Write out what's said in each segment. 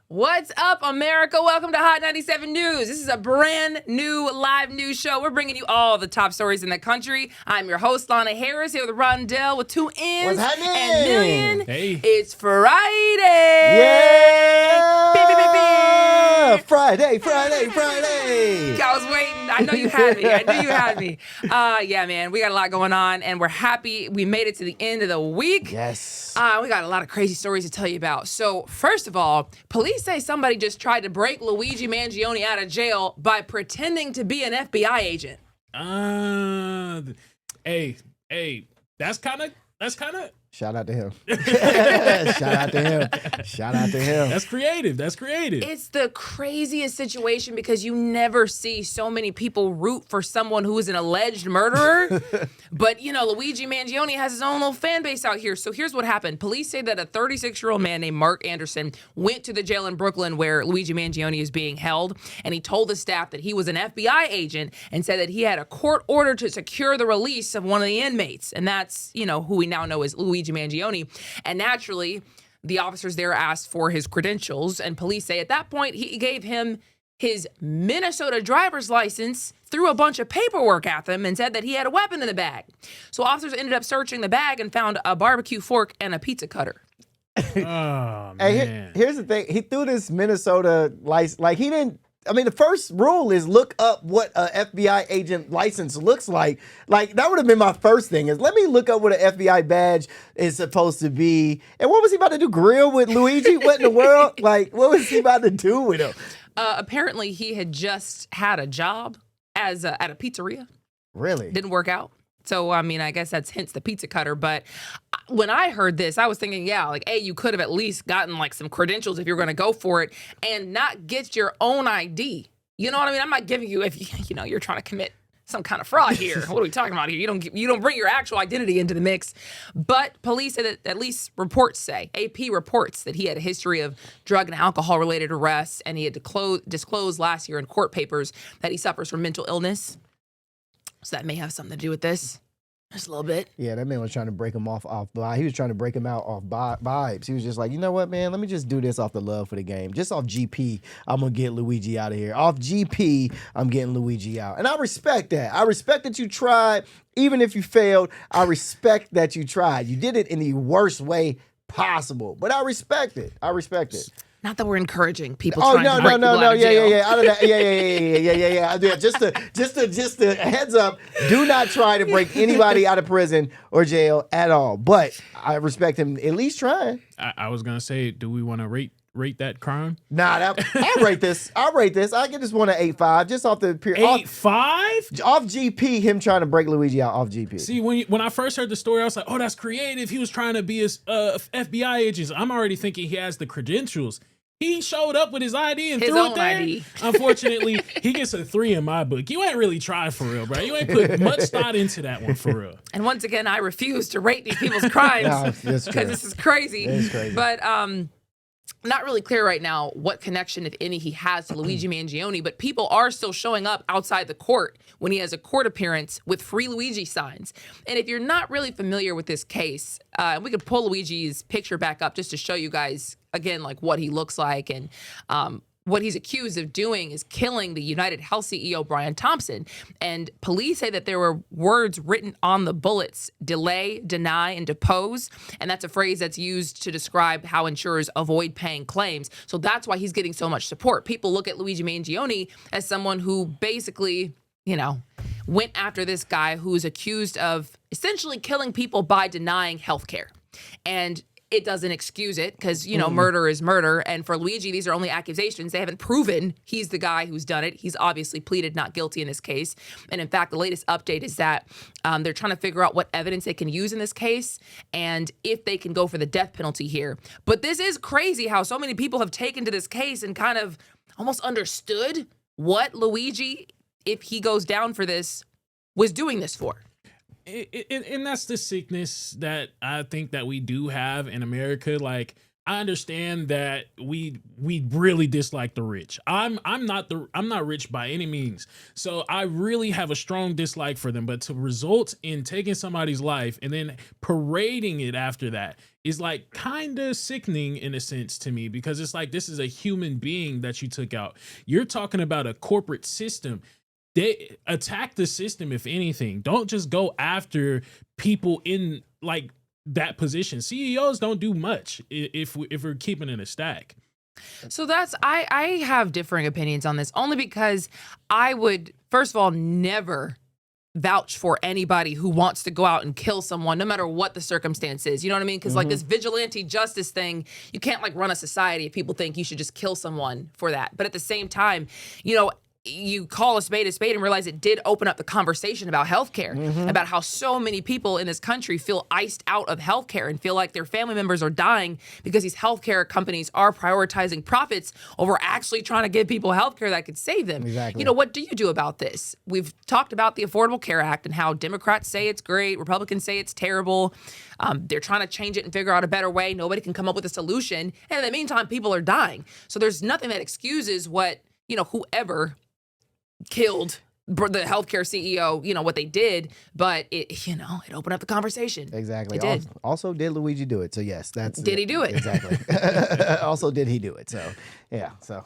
What's up, America? Welcome to Hot 97 News. This is a brand new live news show. We're bringing you all the top stories in the country. I'm your host, Lana Harris, here with Ronndell with 2 N's What's happening? and Million. Hey. It's Friday. Yeah! Beep, beep, beep, beep. Friday. I was waiting. I know you had me. Yeah, man. We got a lot going on, and we're happy we made it to the end of the week. Yes. We got a lot of crazy stories to tell you about. So, first of all, police say somebody just tried to break Luigi Mangione out of jail by pretending to be an FBI agent. Hey, that's kind of. Shout out to him. Shout out to him. That's creative. It's the craziest situation because you never see so many people root for someone who is an alleged murderer. But, Luigi Mangione has his own little fan base out here. So here's what happened. Police say that a 36-year-old man named Mark Anderson went to the jail in Brooklyn where Luigi Mangione is being held. And he told the staff that he was an FBI agent and said that he had a court order to secure the release of one of the inmates. And that's, who we now know as Luigi Mangione. And naturally, the officers there asked for his credentials, and police say at that point he gave him his Minnesota driver's license, threw a bunch of paperwork at them, and said that he had a weapon in the bag. So officers ended up searching the bag and found a barbecue fork and a pizza cutter. Oh, man. Hey, here's the thing. He threw this Minnesota license. Like, he didn't. I mean, the first rule is look up what a FBI agent license looks like. Like, that would have been my first thing is let me look up what an FBI badge is supposed to be. And what was he about to do? Grill with Luigi? What in the world? Like, what was he about to do with him? Apparently, he had just had a job at a pizzeria. Really? Didn't work out. So, I mean, I guess that's hence the pizza cutter. But when I heard this, I was thinking, you could have at least gotten like some credentials if you're going to go for it and not get your own ID. You know what I mean? I'm not giving you if you're trying to commit some kind of fraud here. What are we talking about here? You don't bring your actual identity into the mix. But police say that at least reports say, AP reports that he had a history of drug and alcohol related arrests, and he had disclosed last year in court papers that he suffers from mental illness. So that may have something to do with this. Just a little bit. Yeah, that man was trying to break him off. He was trying to break him out off vibes. He was just like, you know what, man? Let me just do this off the love for the game. Just off GP, I'm going to get Luigi out of here. Off GP, I'm getting Luigi out. And I respect that. I respect that you tried. Even if you failed, I respect that you tried. You did it in the worst way possible. But I respect it. Not that we're encouraging people trying to break people out of yeah. jail. Out of that, yeah. Just a heads up. Do not try to break anybody out of prison or jail at all. But I respect him at least trying. I was gonna say, do we want to rate that crime? Nah, I'll rate this. I give this one an 8.5, just off the period. 8.5? Off GP, him trying to break Luigi out off GP. See, when I first heard the story, I was like, oh, that's creative. He was trying to be a FBI agent. I'm already thinking he has the credentials. He showed up with his ID and His threw own it there. ID. Unfortunately, he gets a 3 in my book. You ain't really tried for real, bro. You ain't put much thought into that one for real. And once again, I refuse to rate these people's crimes No, because this is crazy. It is crazy. But not really clear right now what connection, if any, he has to Luigi Mangione, but people are still showing up outside the court when he has a court appearance with Free Luigi signs. And if you're not really familiar with this case, we could pull Luigi's picture back up just to show you guys, again, like what he looks like. And what he's accused of doing is killing the United Health CEO, Brian Thompson. And police say that there were words written on the bullets: delay, deny, and depose. And that's a phrase that's used to describe how insurers avoid paying claims. So that's why he's getting so much support. People look at Luigi Mangione as someone who basically, went after this guy who's accused of essentially killing people by denying health care. And it doesn't excuse it because, murder is murder. And for Luigi, these are only accusations. They haven't proven he's the guy who's done it. He's obviously pleaded not guilty in this case. And in fact, the latest update is that they're trying to figure out what evidence they can use in this case and if they can go for the death penalty here. But this is crazy how so many people have taken to this case and kind of almost understood what Luigi, if he goes down for this, was doing this for. And that's the sickness that I think that we do have in America. Like, I understand that we really dislike the rich. I'm not rich by any means. So I really have a strong dislike for them, but to result in taking somebody's life and then parading it after that is like kind of sickening in a sense to me, because it's like, this is a human being that you took out. You're talking about a corporate system. They attack the system, if anything. Don't just go after people in like that position. CEOs don't do much if we're keeping it a stack. So I have differing opinions on this, only because I would, first of all, never vouch for anybody who wants to go out and kill someone, no matter what the circumstance is. You know what I mean? Because like this vigilante justice thing, you can't like run a society if people think you should just kill someone for that. But at the same time, you know, you call a spade and realize it did open up the conversation about healthcare, about how so many people in this country feel iced out of healthcare and feel like their family members are dying because these healthcare companies are prioritizing profits over actually trying to give people healthcare that could save them. Exactly. You know, what do you do about this? We've talked about the Affordable Care Act and how Democrats say it's great, Republicans say it's terrible. They're trying to change it and figure out a better way. Nobody can come up with a solution. And in the meantime, people are dying. So there's nothing that excuses what, you know, whoever killed the healthcare CEO, you know, what they did, but it, you know, it opened up the conversation. Exactly. It did. Also, did Luigi do it? So yes, that's. Did he do it? Exactly. Also, did he do it? So yeah. So.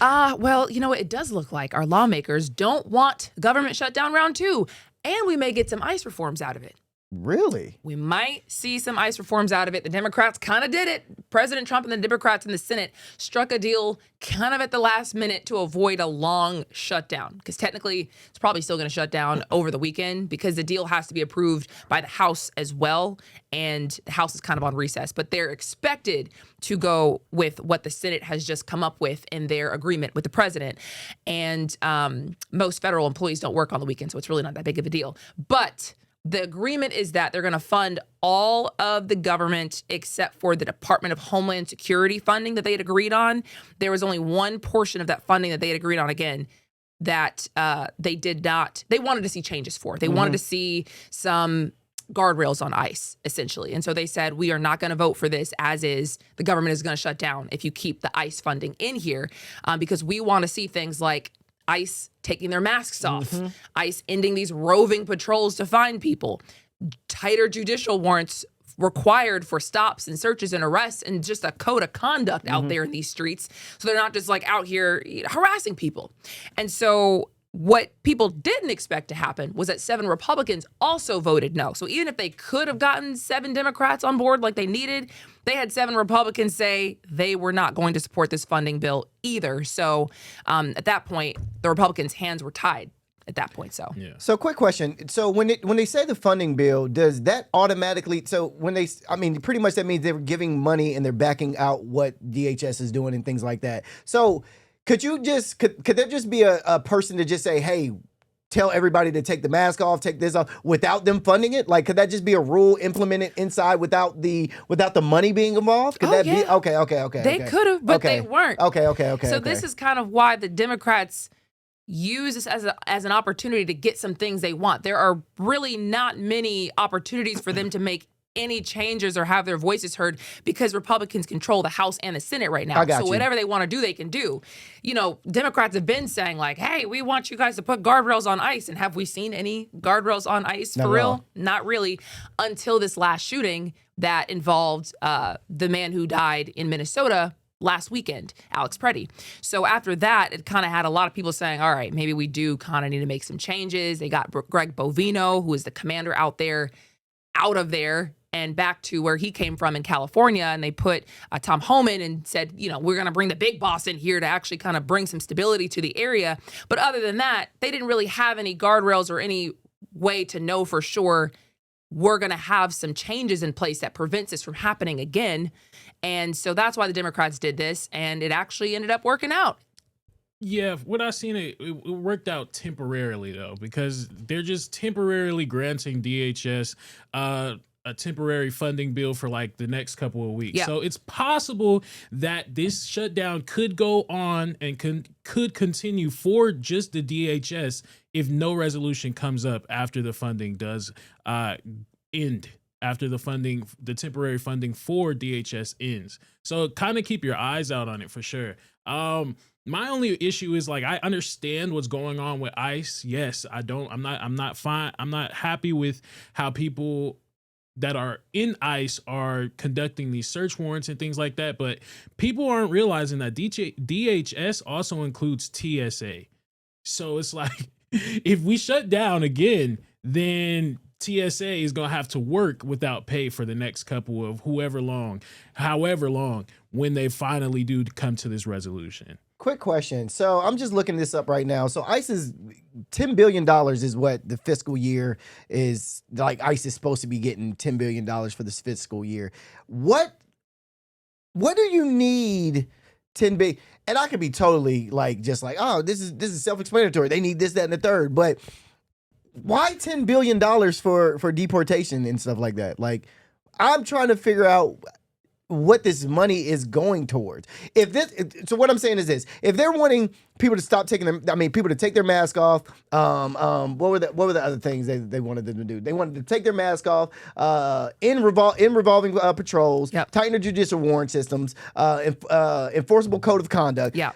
Well, you know, it does look like our lawmakers don't want government shutdown round 2, and we may get some ICE reforms out of it. Really? We might see some ICE reforms out of it. The Democrats kind of did it. President Trump and the Democrats in the Senate struck a deal kind of at the last minute to avoid a long shutdown, because technically it's probably still going to shut down over the weekend because the deal has to be approved by the House as well. And the House is kind of on recess, but they're expected to go with what the Senate has just come up with in their agreement with the president. And most federal employees don't work on the weekend, so it's really not that big of a deal. But the agreement is that they're going to fund all of the government except for the Department of Homeland Security funding that they had agreed on. There was only one portion of that funding that they had agreed on, again, that they did not, they wanted to see changes for. They wanted to see some guardrails on ICE, essentially. And so they said, we are not going to vote for this as is. The government is going to shut down if you keep the ICE funding in here, because we want to see things like ICE taking their masks off, ICE ending these roving patrols to find people, tighter judicial warrants required for stops and searches and arrests, and just a code of conduct out there in these streets. So they're not just like out here harassing people. And so what people didn't expect to happen was that 7 Republicans also voted no. So even if they could have gotten 7 Democrats on board like they needed, they had 7 Republicans say they were not going to support this funding bill either. So at that point, the Republicans' hands were tied at that point. So Yeah. So quick question. So when they say the funding bill, does that automatically, so when they, I mean, pretty much that means they're giving money and they're backing out what DHS is doing and things like that. So could you just, could there just be a person to just say, hey, tell everybody to take the mask off, take this off, without them funding it? Like, could that just be a rule implemented inside without the money being involved? Could that be? Okay. They could have, but they weren't. Okay. So this is kind of why the Democrats use this as an opportunity to get some things they want. There are really not many opportunities for them to make any changes or have their voices heard because Republicans control the House and the Senate right now. So whatever they want to do, they can do. You know, Democrats have been saying like, hey, we want you guys to put guardrails on ICE. And have we seen any guardrails on ICE for real? Not really, until this last shooting that involved the man who died in Minnesota last weekend, Alex Preddy. So after that, it kind of had a lot of people saying, all right, maybe we do kind of need to make some changes. They got Greg Bovino, who is the commander out of there and back to where he came from in California. And they put Tom Homan and said, you know, we're going to bring the big boss in here to actually kind of bring some stability to the area. But other than that, they didn't really have any guardrails or any way to know for sure we're going to have some changes in place that prevents this from happening again. And so that's why the Democrats did this. And it actually ended up working out. Yeah, what I seen, it worked out temporarily though, because they're just temporarily granting DHS a temporary funding bill for like the next couple of weeks. Yeah. So it's possible that this shutdown could go on and could continue for just the DHS if no resolution comes up after the funding does end. after the temporary funding for DHS ends. So kind of keep your eyes out on it for sure. My only issue is like, I understand what's going on with ICE. Yes, I'm not happy with how people that are in ICE are conducting these search warrants and things like that. But people aren't realizing that DHS also includes TSA. So it's like, if we shut down again, then TSA is going to have to work without pay for the next couple of however long, when they finally do come to this resolution. Quick question. So I'm just looking this up right now. So ICE is $10 billion is what the fiscal year is. Like ICE is supposed to be getting $10 billion for this fiscal year. What do you need 10 billion? And I could be totally like, just like, oh, this is self-explanatory. They need this, that, and the third. But why $10 billion for deportation and stuff like that? Like, I'm trying to figure out what this money is going towards. So what I'm saying is this: if they're wanting people to stop people to take their mask off. What were the other things they wanted them to do? They wanted to take their mask off. In revolving patrols. Yep. Tighten their judicial warrant systems. Enforceable code of conduct. Yeah.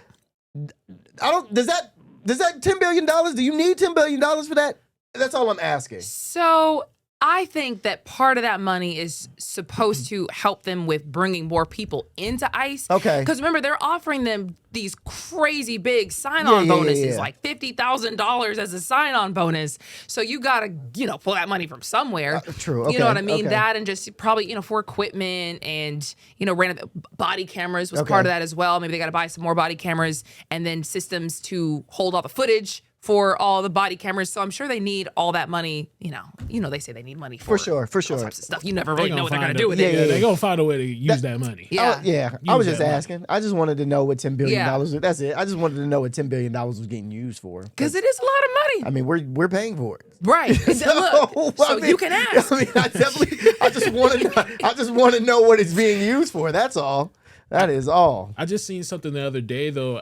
Does that $10 billion? Do you need $10 billion for that? That's all I'm asking. So I think that part of that money is supposed to help them with bringing more people into ICE. Okay. Because remember, they're offering them these crazy big sign-on bonuses, like $50,000 as a sign-on bonus. So you got to, pull that money from somewhere. True. Okay. You know what I mean? Okay. That and just probably, for equipment and, random body cameras was part of that as well. Maybe they got to buy some more body cameras and then systems to hold all the footage for all the body cameras. So I'm sure they need all that money. They say they need money for sure. all types of stuff. You never really know what they're going to do with it. Yeah, they're going to find a way to use that money. Yeah. I was just asking. I just wanted to know what $10 billion was. That's it. I just wanted to know what $10 billion was getting used for. Because it is a lot of money. I mean, we're paying for it. Right. So you can ask. I just want to know what it's being used for. That's all. That is all. I just seen something the other day though.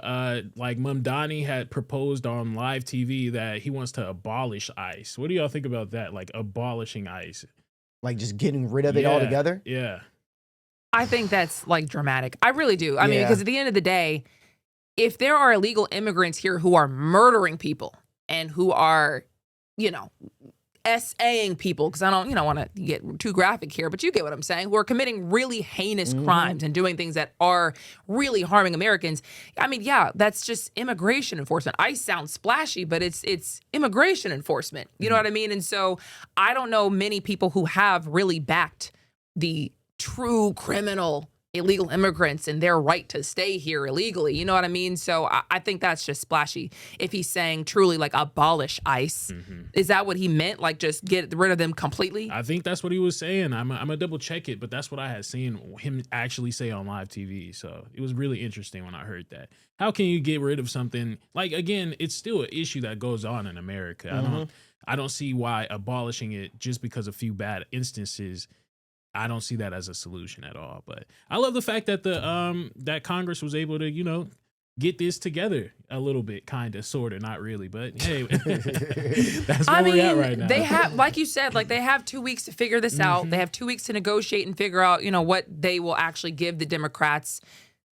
Like Mamdani had proposed on live TV that he wants to abolish ICE. What do y'all think about that? Like abolishing ICE, like just getting rid of it altogether. Yeah, I think that's like dramatic. I really do. I mean, because at the end of the day, if there are illegal immigrants here who are murdering people and who are, SAing people, because I don't want to get too graphic here, but you get what I'm saying, who are committing really heinous crimes and doing things that are really harming Americans. I mean, that's just immigration enforcement. ICE sounds splashy, but it's immigration enforcement. You know what I mean? And so I don't know many people who have really backed the true criminal illegal immigrants and their right to stay here illegally. You know what I mean? So I think that's just splashy. If he's saying truly like abolish ICE, is that what he meant? Like just get rid of them completely? I think that's what he was saying. I'm gonna double check it, but that's what I had seen him actually say on live TV. So it was really interesting when I heard that. How can you get rid of something like, again, it's still an issue that goes on in America. I don't see why abolishing it just because of a few bad instances. I don't see that as a solution at all. But I love the fact that that Congress was able to, get this together a little bit, kind of, sort of, not really. But hey, that's where we're at right now. They have, like you said, they have 2 weeks to figure this out. They have 2 weeks to negotiate and figure out, what they will actually give the Democrats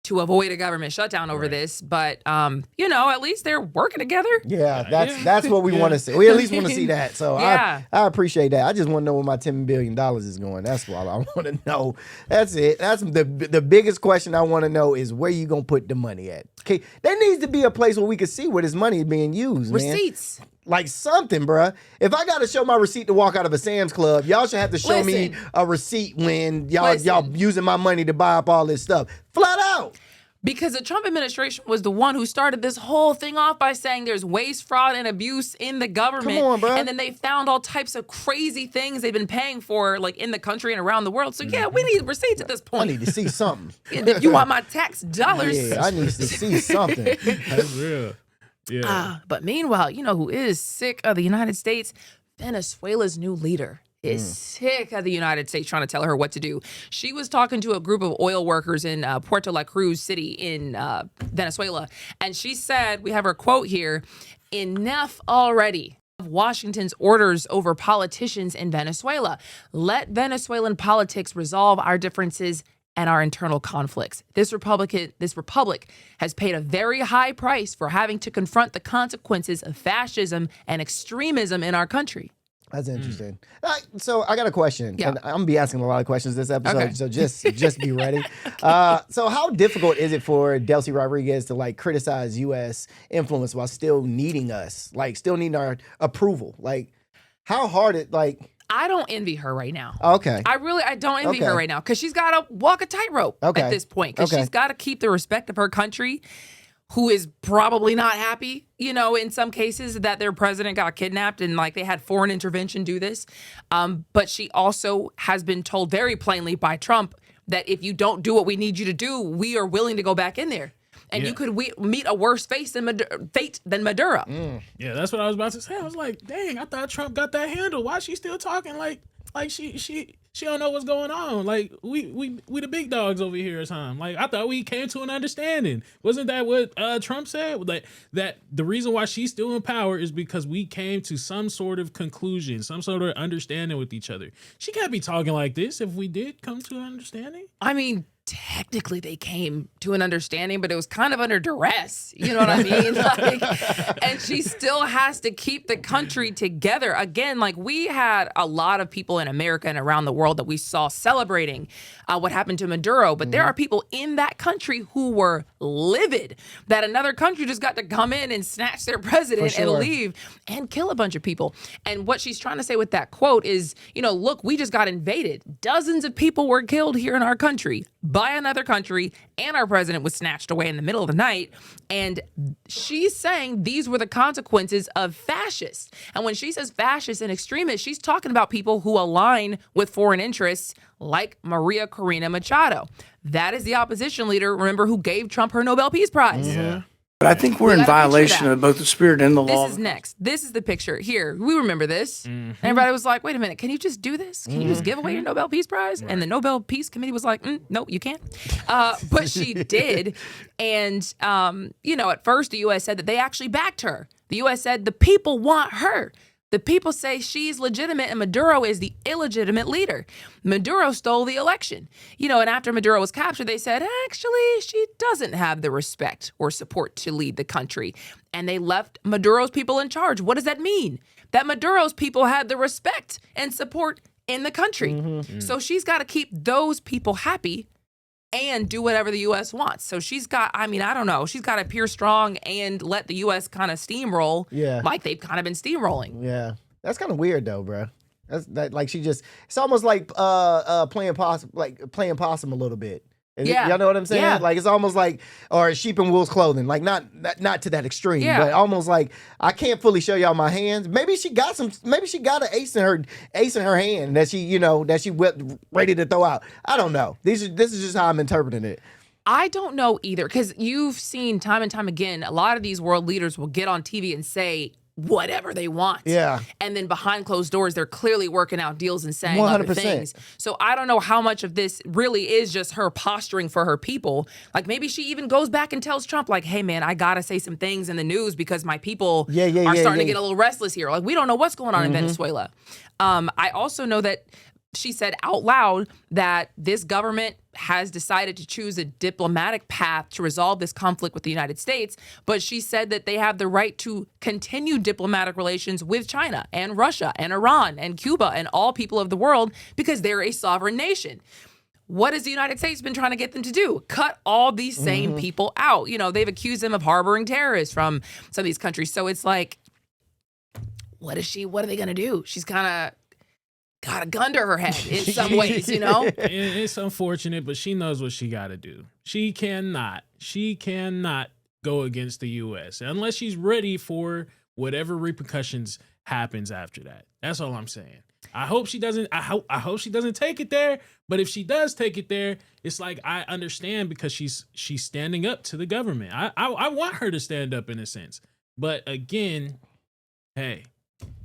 to avoid a government shutdown over this. But, at least they're working together. Yeah, that's what we want to see. We at least want to see that. So I appreciate that. I just want to know where my $10 billion is going. That's what I want to know. That's it. That's the biggest question I want to know is where you going to put the money at. Okay, there needs to be a place where we can see where this money is being used, Receipts. Man. Like something, bruh. If I got to show my receipt to walk out of a Sam's Club, y'all should have to show me a receipt when y'all using my money to buy up all this stuff. Flat out. Because the Trump administration was the one who started this whole thing off by saying there's waste, fraud, and abuse in the government. Come on, bro. And then they found all types of crazy things they've been paying for, like in the country and around the world. So we need receipts at this point. I need to see something. If you want my tax dollars. Yeah, I need to see something. That's real. Yeah. But meanwhile, who is sick of the United States? Venezuela's new leader is sick of the United States trying to tell her what to do. She was talking to a group of oil workers in Puerto La Cruz city in Venezuela. And she said, we have her quote here, "Enough already of Washington's orders over politicians in Venezuela. Let Venezuelan politics resolve our differences and our internal conflicts. This republic has paid a very high price for having to confront the consequences of fascism and extremism in our country. That's interesting. So I got a question, Yeah. and I'm gonna be asking a lot of questions this episode. Okay. So just be ready. So how difficult is it for Delcy Rodriguez to like criticize U.S. influence while still needing us, like still needing our approval? Like how hard it like? I don't envy her right now. Okay. I don't envy Okay. her right now because she's got to walk a tightrope Okay. at this point because Okay. she's got to keep the respect of her country, who is probably not happy, in some cases that their president got kidnapped and like they had foreign intervention do this. But she also has been told very plainly by Trump that if you don't do what we need you to do, we are willing to go back in there. And you could meet a worse fate than Maduro. Yeah, that's what I was about to say. I was like, dang, I thought Trump got that handle. Why is she still talking like she don't know what's going on? Like we the big dogs over here or something. Like I thought we came to an understanding. Wasn't that what Trump said? Like that the reason why she's still in power is because we came to some sort of conclusion, some sort of understanding with each other. She can't be talking like this if we did come to an understanding. I mean, technically they came to an understanding, but it was kind of under duress. You know what I mean? And she still has to keep the country together. Again, like we had a lot of people in America and around the world that we saw celebrating what happened to Maduro. But there are people in that country who were livid that another country just got to come in and snatch their president and leave and kill a bunch of people. And what she's trying to say with that quote is, look, we just got invaded. Dozens of people were killed here in our country by another country, and our president was snatched away in the middle of the night. And she's saying these were the consequences of fascists. And when she says fascists and extremists, she's talking about people who align with foreign interests like Maria Corina Machado. That is the opposition leader, remember, who gave Trump her Nobel Peace Prize. Yeah. But I think we're in violation of both the spirit and the law. This is next. This is the picture. Here, we remember this. Everybody was like, wait a minute, can you just do this? Can you just give away your Nobel Peace Prize? And the Nobel Peace Committee was like, no, you can't. But she did. And, at first the U.S. said that they actually backed her. The U.S. said the people want her. The people say she's legitimate and Maduro is the illegitimate leader. Maduro stole the election. And after Maduro was captured, they said, actually, she doesn't have the respect or support to lead the country. And they left Maduro's people in charge. What does that mean? That Maduro's people had the respect and support in the country. So she's got to keep those people happy and do whatever the U.S. wants. So she's got, I don't know, she's got to appear strong and let the U.S. kind of steamroll like they've kind of been steamrolling. Yeah. That's kind of weird though, bro. Like she just, it's almost like playing possum a little bit. Y'all know what I'm saying? Yeah. Like it's almost like, or sheep in wolf's clothing. Like not to that extreme, but almost like I can't fully show y'all my hands. Maybe she got an ace in her hand that she ready to throw out. I don't know. This is just how I'm interpreting it. I don't know either, because you've seen time and time again, a lot of these world leaders will get on TV and say whatever they want. Yeah. And then behind closed doors, they're clearly working out deals and saying 100%. other things. So I don't know how much of this really is just her posturing for her people. Like maybe she even goes back and tells Trump, like, hey man, I gotta say some things in the news because my people are starting to get a little restless here. Like we don't know what's going on in Venezuela. I also know that she said out loud that this government has decided to choose a diplomatic path to resolve this conflict with the United States, but she said that they have the right to continue diplomatic relations with China and Russia and Iran and Cuba and all people of the world because they're a sovereign nation. What has the United States been trying to get them to do? Cut all these same people out. They've accused them of harboring terrorists from some of these countries. So it's like, what are they going to do? She's kind of got a gun to her head in some ways, It's unfortunate, but she knows what she got to do. She cannot go against the U.S. unless she's ready for whatever repercussions happens after that. That's all I'm saying. I hope she doesn't. I hope she doesn't take it there. But if she does take it there, it's like I understand because she's standing up to the government. I want her to stand up in a sense. But again, hey,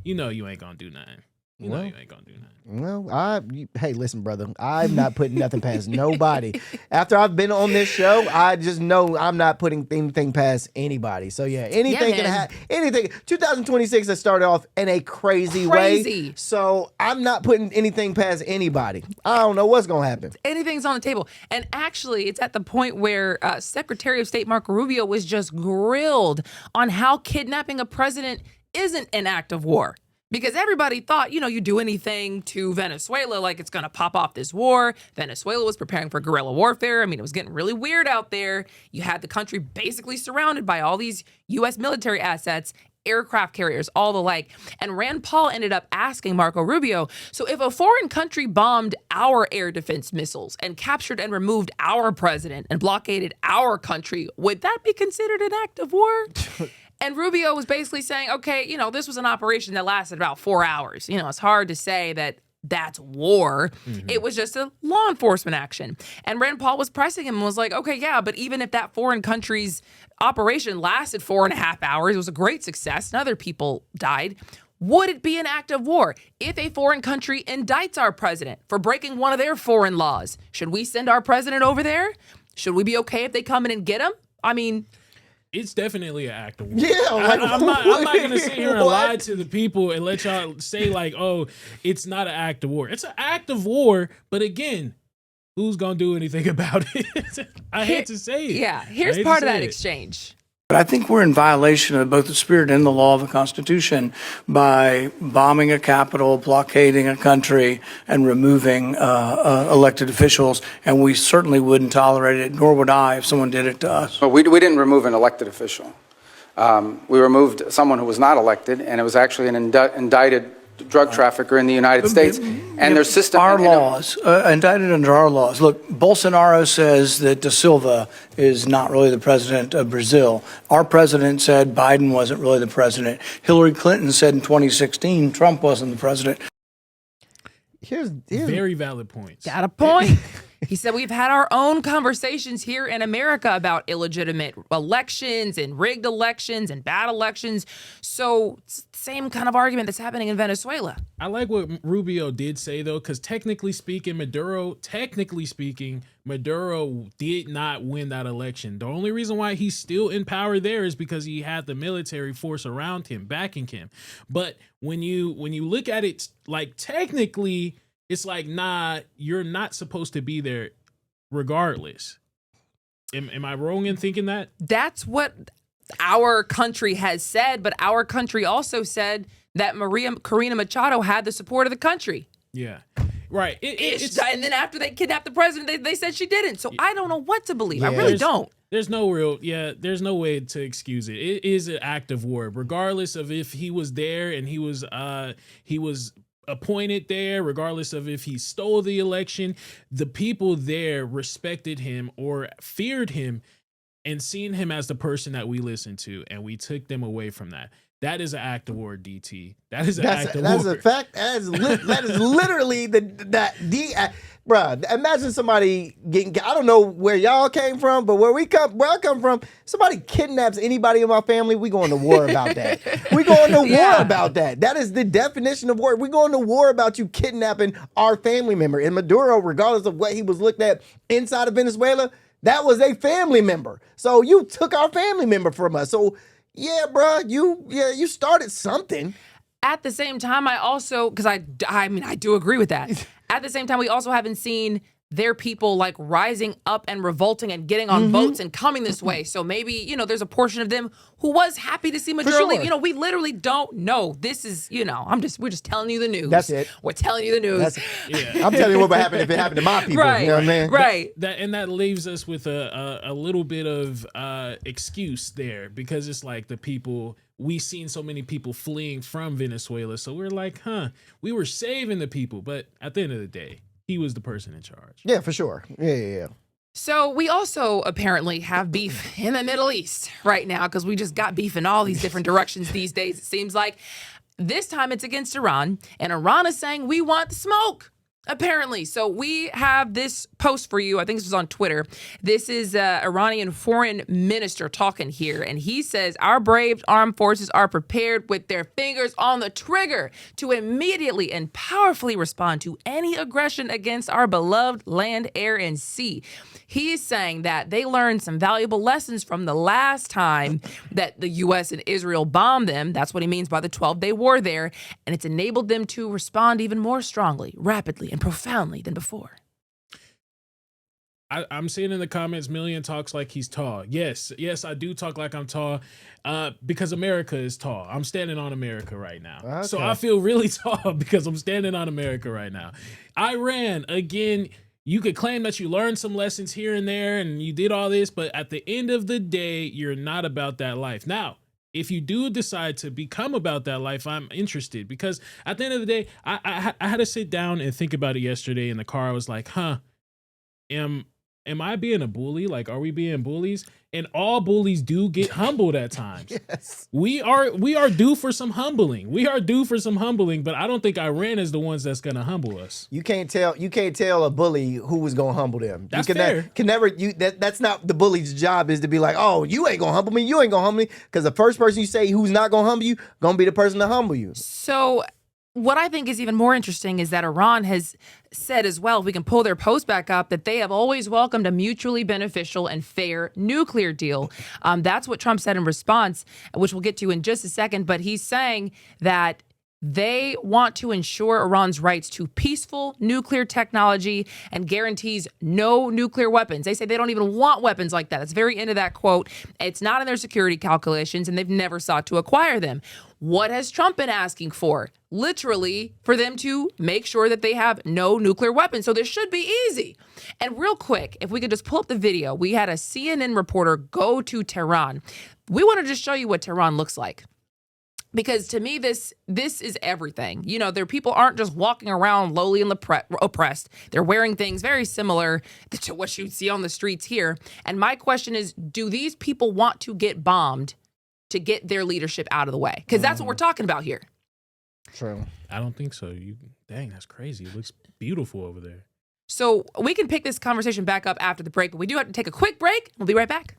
you ain't gonna do nothing. You know you ain't gonna do nothing. Well, hey, listen, brother. I'm not putting nothing past nobody. After I've been on this show, I just know I'm not putting anything past anybody. So yeah, anything can happen. Anything. 2026 has started off in a crazy way. So I'm not putting anything past anybody. I don't know what's gonna happen. Anything's on the table. And actually, it's at the point where Secretary of State Marco Rubio was just grilled on how kidnapping a president isn't an act of war. Because everybody thought, you do anything to Venezuela, like it's going to pop off this war. Venezuela was preparing for guerrilla warfare. I mean, it was getting really weird out there. You had the country basically surrounded by all these U.S. military assets, aircraft carriers, all the like. And Rand Paul ended up asking Marco Rubio, so if a foreign country bombed our air defense missiles and captured and removed our president and blockaded our country, would that be considered an act of war? And Rubio was basically saying, okay, this was an operation that lasted about 4 hours. It's hard to say that that's war. Mm-hmm. It was just a law enforcement action. And Rand Paul was pressing him and was like, okay, yeah, but even if that foreign country's operation lasted 4.5 hours, it was a great success, and other people died, would it be an act of war? If a foreign country indicts our president for breaking one of their foreign laws, should we send our president over there? Should we be okay if they come in and get him? I mean, it's definitely an act of war. Yeah, I'm not going to sit here and lie to the people and let y'all say like, oh, it's not an act of war. It's an act of war, but again, who's going to do anything about it? I hate to say it. Yeah, here's part of that exchange. But I think we're in violation of both the spirit and the law of the Constitution by bombing a capital, blockading a country, and removing elected officials. And we certainly wouldn't tolerate it, nor would I if someone did it to us. Well, we didn't remove an elected official. We removed someone who was not elected, and it was actually an indicted drug trafficker in the United States, and their system. Our laws, indicted under our laws. Look, Bolsonaro says that Da Silva is not really the president of Brazil. Our president said Biden wasn't really the president. Hillary Clinton said in 2016 Trump wasn't the president. Here's very valid points. Got a point. He said, we've had our own conversations here in America about illegitimate elections and rigged elections and bad elections. So it's the same kind of argument that's happening in Venezuela. I like what Rubio did say, though, because technically speaking, Maduro did not win that election. The only reason why he's still in power there is because he had the military force around him, backing him. But when you look at it, like technically, it's like, nah, you're not supposed to be there regardless. Am I wrong in thinking that? That's what our country has said, but our country also said that Maria Corina Machado had the support of the country. Yeah. Right. And then after they kidnapped the president, they said she didn't. So I don't know what to believe. Yeah, I really don't. There's no way to excuse it. It is an act of war, regardless of if he was there and he was appointed there, regardless of if he stole the election. The people there respected him or feared him and seen him as the person that we listened to, and we took them away from that. That is an act of war, DT. That is an act of war. That's a fact. That is literally bruh, imagine somebody getting, I don't know where y'all came from, but where I come from, somebody kidnaps anybody in my family, we going to war about that. We going to war about that. That is the definition of war. We going to war about you kidnapping our family member. And Maduro, regardless of what he was looked at inside of Venezuela, that was a family member. So you took our family member from us. So yeah, bro, you started something. At the same time, I also, because I mean, I do agree with that. At the same time, we also haven't seen their people like rising up and revolting and getting on boats and coming this way. So maybe, there's a portion of them who was happy to see Maduro leave. We literally don't know. This is, we're just telling you the news. That's it. We're telling you the news. I'm telling you what would happen if it happened to my people. Right. You know what I mean? Right. That leaves us with a little bit of excuse there, because it's like the people, we've seen so many people fleeing from Venezuela. So we're like, we were saving the people. But at the end of the day, he was the person in charge. Yeah, for sure. Yeah. So we also apparently have beef in the Middle East right now, because we just got beef in all these different directions these days, it seems like. This time it's against Iran, and Iran is saying we want the smoke. Apparently. So we have this post for you. I think this was on Twitter. This is Iranian foreign minister talking here. And he says, our brave armed forces are prepared with their fingers on the trigger to immediately and powerfully respond to any aggression against our beloved land, air, and sea. He's saying that they learned some valuable lessons from the last time that the U.S. and Israel bombed them. That's what he means by the 12-day war there. And it's enabled them to respond even more strongly, rapidly, and profoundly than before. I'm seeing in the comments, Million talks like he's tall. Yes, I do talk like I'm tall because America is tall. I'm standing on America right now. Okay. So I feel really tall because I'm standing on America right now. Iran, again, you could claim that you learned some lessons here and there and you did all this, but at the end of the day, you're not about that life. Now, if you do decide to become about that life, I'm interested because at the end of the day, I had to sit down and think about it yesterday in the car. I was like, am I being a bully? Like, are we being bullies? And all bullies do get humbled at times. Yes. We are due for some humbling. We are due for some humbling, but I don't think Iran is the ones that's gonna humble us. You can't tell a bully who was gonna humble them. That's you fair. That's not the bully's job, is to be like, oh, you ain't gonna humble me, you ain't gonna humble me. Because the first person you say who's not gonna humble you, gonna be the person to humble you. So what I think is even more interesting is that Iran has said as well, if we can pull their post back up, that they have always welcomed a mutually beneficial and fair nuclear deal. That's what Trump said in response, which we'll get to in just a second. But he's saying that they want to ensure Iran's rights to peaceful nuclear technology and guarantees no nuclear weapons. They say they don't even want weapons like that. That's very into that quote. It's not in their security calculations, and they've never sought to acquire them. What has Trump been asking for? Literally, for them to make sure that they have no nuclear weapons. So this should be easy. And real quick, if we could just pull up the video, we had a CNN reporter go to Tehran. We want to just show you what Tehran looks like. Because to me, this is everything. You know, people aren't just walking around lowly and oppressed. They're wearing things very similar to what you see on the streets here. And my question is, do these people want to get bombed to get their leadership out of the way? Because that's what we're talking about here. True. I don't think so. Dang, that's crazy. It looks beautiful over there. So we can pick this conversation back up after the break, but we do have to take a quick break. We'll be right back.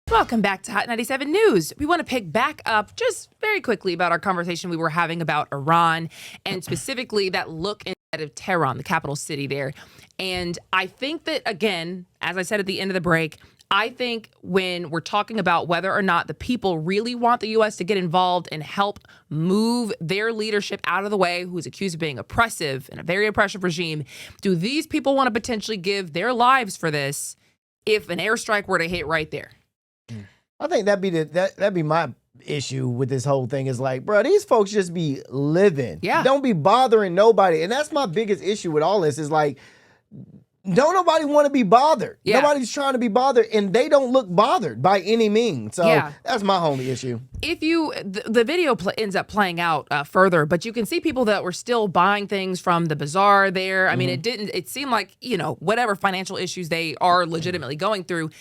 Welcome back to Hot 97 News. We want to pick back up just very quickly about our conversation we were having about Iran and specifically that look inside of Tehran, the capital city there. And I think that, again, as I said at the end of the break, I think when we're talking about whether or not the people really want the U.S. to get involved and help move their leadership out of the way, who's accused of being oppressive and a very oppressive regime, do these people want to potentially give their lives for this if an airstrike were to hit right there? I think that'd be my issue with this whole thing, is like, bro, these folks just be living. Yeah. Don't be bothering nobody. And that's my biggest issue with all this, is like, don't nobody want to be bothered. Yeah. Nobody's trying to be bothered, and they don't look bothered by any means. So Yeah. that's my only issue. If the video ends up playing out further, but you can see people that were still buying things from the bazaar there. I mean, it seemed like, whatever financial issues they are legitimately going through,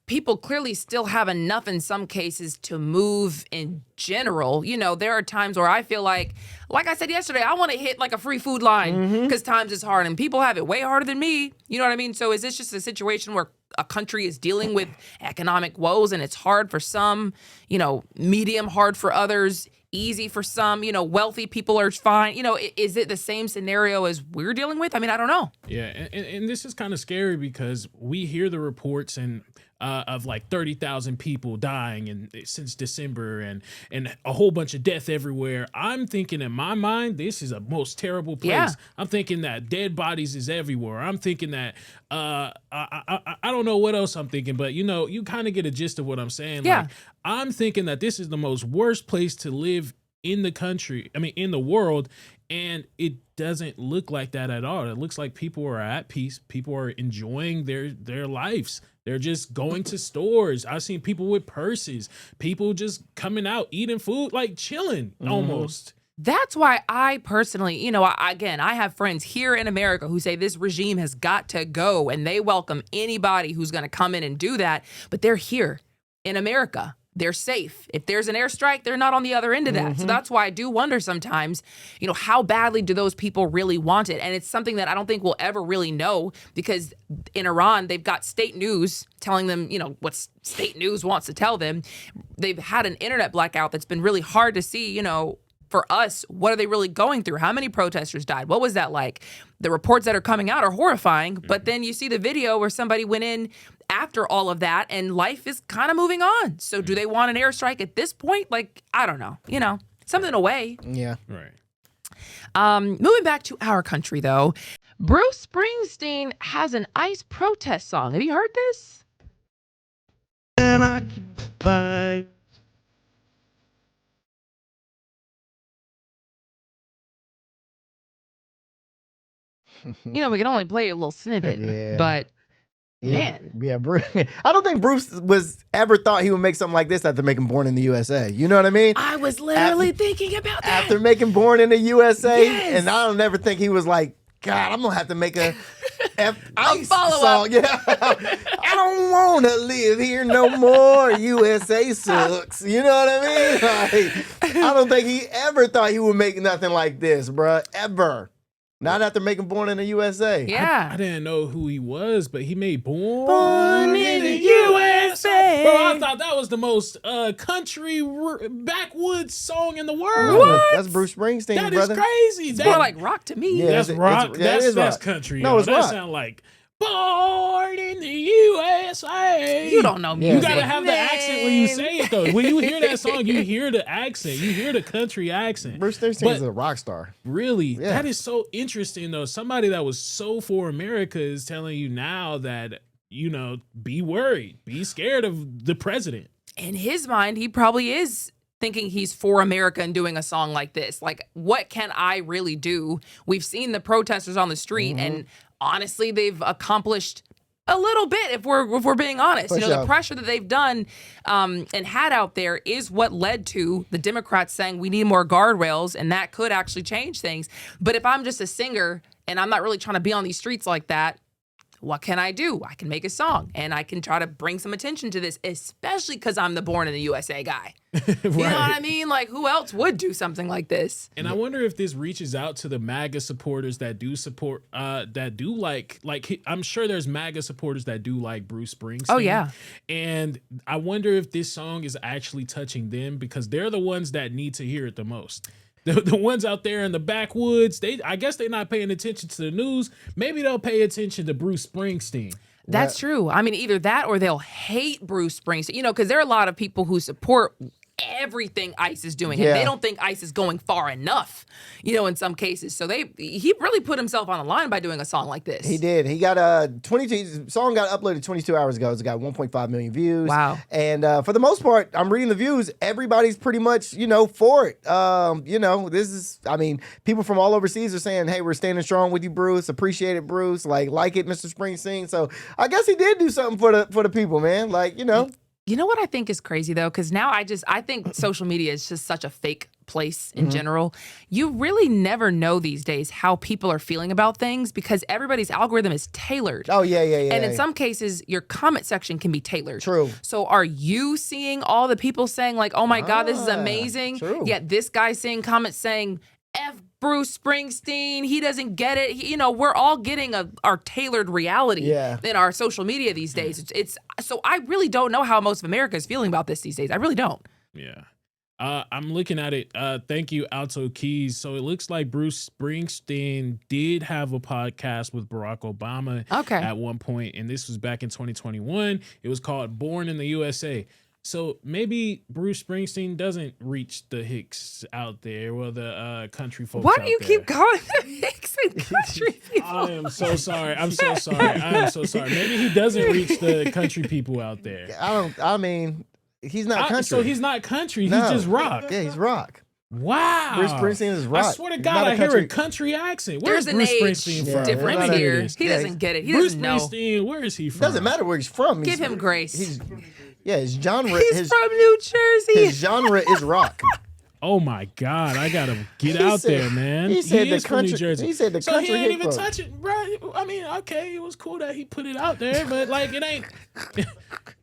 people clearly still have enough in some cases to move in general. There are times where I feel like I said yesterday, I want to hit like a free food line because times is hard and people have it way harder than me. You know what I mean? So is this just a situation where a country is dealing with economic woes and it's hard for some, medium hard for others, easy for some, wealthy people are fine. Is it the same scenario as we're dealing with? I mean, I don't know. Yeah, and this is kind of scary because we hear the reports of like 30,000 people dying since December and a whole bunch of death everywhere. I'm thinking in my mind, this is a most terrible place. Yeah. I'm thinking that dead bodies is everywhere. I'm thinking that I don't know what else I'm thinking, but you kind of get a gist of what I'm saying. Yeah. Like, I'm thinking that this is the most worst place to live in the country. I mean, in the world. And it doesn't look like that at all. It looks like people are at peace. People are enjoying their lives. They're just going to stores. I've seen people with purses, people just coming out, eating food, like chilling almost. That's why I personally, I have friends here in America who say this regime has got to go, and they welcome anybody who's going to come in and do that. But they're here in America. they're safe. If there's an airstrike, they're not on the other end of that. So that's why I do wonder sometimes, how badly do those people really want it? And it's something that I don't think we'll ever really know, because in Iran, they've got state news telling them, what state news wants to tell them. They've had an internet blackout that's been really hard to see, for us, what are they really going through? How many protesters died? What was that like? The reports that are coming out are horrifying, but then you see the video where somebody went in after all of that and life is kind of moving on. So do they want an airstrike at this point? Like, I don't know, something away. Yeah. Right. Moving back to our country, though, Bruce Springsteen has an ICE protest song. Have you heard this? And I keep fighting. We can only play a little snippet, Yeah. but man. Yeah, Bruce. I don't think Bruce was ever thought he would make something like this after making Born in the USA. You know what I mean? I was literally thinking about that. After making Born in the USA, Yes. and I don't ever think he was like, God, I'm gonna have to make a ICE follow-up. song. Yeah, I don't want to live here no more. USA sucks. You know what I mean? Like, I don't think he ever thought he would make nothing like this, bruh. Ever. Not after making Born in the USA. Yeah. I didn't know who he was, but he made Born in the USA. Bro, I thought that was the most country backwoods song in the world. What? That's Bruce Springsteen, That brother. is crazy. It's more like rock to me. Yeah. That's It's- rock. yeah, it is That's rock. country. No, yo. it's that rock. sound like Born in the USA. You don't know Yeah. You music. gotta have the accent when you say it, though. When you hear that song, you hear the accent. You hear the country accent. Bruce Springsteen But is a rock star. really, Yeah. that is so interesting, though. Somebody that was so for America is telling you now that, be worried, be scared of the president. In his mind, he probably is thinking he's for America and doing a song like this. Like, what can I really do? We've seen the protesters on the street, and honestly, they've accomplished a little bit, if we're being honest. For The sure. pressure that they've done and had out there is what led to the Democrats saying we need more guardrails, and that could actually change things. But if I'm just a singer and I'm not really trying to be on these streets like that, what can I do? I can make a song and I can try to bring some attention to this, especially because I'm the Born in the USA guy. You know what I mean? Like, who else would do something like this? And I wonder if this reaches out to the MAGA supporters that do support, that do like I'm sure there's MAGA supporters that do like Bruce Springsteen. Oh, yeah. And I wonder if this song is actually touching them, because they're the ones that need to hear it the most. The ones out there in the backwoods, I guess they're not paying attention to the news. Maybe they'll pay attention to Bruce Springsteen. That's true. I mean, either that or they'll hate Bruce Springsteen, because there are a lot of people who support everything ICE is doing, and Yeah. they don't think ICE is going far enough, in some cases. So he really put himself on the line by doing a song like this. He did. He got 22 song got uploaded 22 hours ago. It's got 1.5 million views. Wow. And for the most part, I'm reading the views. Everybody's pretty much, for it. This is, people from all overseas are saying, hey, we're standing strong with you, Bruce. Appreciate it, Bruce. Like it, Mr. Springsteen. So I guess he did do something for the people, man. You know what I think is crazy, though? Because now I think social media is just such a fake place in general. You really never know these days how people are feeling about things, because everybody's algorithm is tailored. Oh, yeah. And in some cases, your comment section can be tailored. True. So are you seeing all the people saying like, oh my God, this is amazing? True. Yet this guy's seeing comments saying, F Bruce Springsteen, he doesn't get it. We're all getting our tailored reality in our social media these days. So I really don't know how most of America is feeling about this these days. I really don't. Yeah. I'm looking at it. Thank you, Alto Keys. So it looks like Bruce Springsteen did have a podcast with Barack Obama at one point, and this was back in 2021. It was called Born in the USA. So maybe Bruce Springsteen doesn't reach the Hicks out there, or the country folks. Why out do you there. keep calling them Hicks and country people? I am so sorry. I'm so sorry. I am so sorry. Maybe he doesn't reach the country people out there. He's not country. So he's not country. No. He's just rock. Yeah, he's rock. Wow. Bruce Springsteen is rock. I swear to He's God, not a I hear a country- country accent. There's Where's an Bruce age Springsteen from? difference Yeah, here. he's- He yeah, doesn't get it. He Bruce doesn't know. Springsteen, where is he from? Doesn't matter where he's from. Give him grace. His genre. He's from New Jersey. His genre is rock. Oh my God, I gotta get He out said- there, man. he said the is from New country- Jersey. he said the so country he ain't hip even hop. touch it, right? I mean, okay, it was cool that he put it out there, but like it ain't.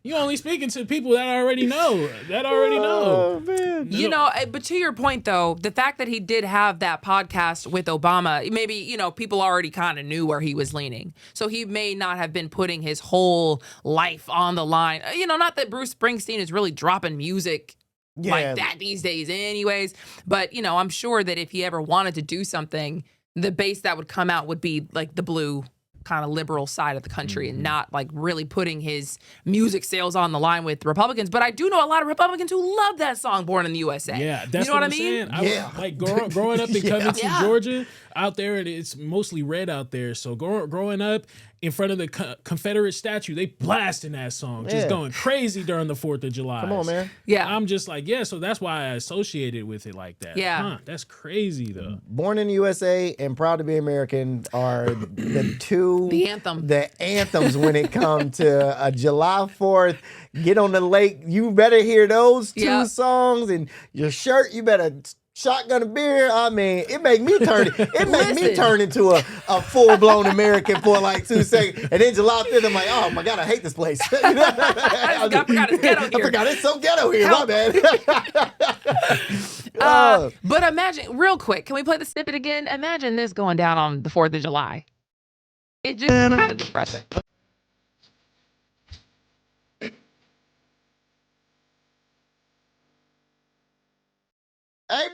You only speaking to people that already know. Oh man. You know, but to your point, though, the fact that he did have that podcast with Obama, maybe, you know, people already kind of knew where he was leaning. So he may not have been putting his whole life on the line. You know, not that Bruce Springsteen is really dropping music like that these days anyways. But, you know, I'm sure that if he ever wanted to do something, the base that would come out would be like the blue kind of liberal side of the country and not like really putting his music sales on the line with Republicans. But I do know a lot of Republicans who love that song "Born in the USA." Yeah, that's you know what I saying. mean. Yeah. Like growing up in Covington, Yeah. Georgia, out there, it's mostly red out there. So growing up in front of the Confederate statue, they blasting that song, just Yeah. going crazy during the 4th of July. Come on, man. Yeah. I'm just like, yeah, so that's why I associated with it like that. Yeah. Huh, that's crazy though. Born in the USA and Proud to be American are the two The anthem. the anthems when it comes to July 4th. Get on the lake. You better hear those two Yeah. songs, and your shirt. You better shotgun a beer. I mean, it make me turn. It make me Listen. turn into a full blown American for like 2 seconds, and then July 5th, I'm like, oh my God, I hate this place. I forgot it's ghetto I here. forgot it's so ghetto here. Help. My bad. But imagine, real quick, can we play the snippet again? Imagine this going down on the 4th of July. It just kind of depressing. Hey,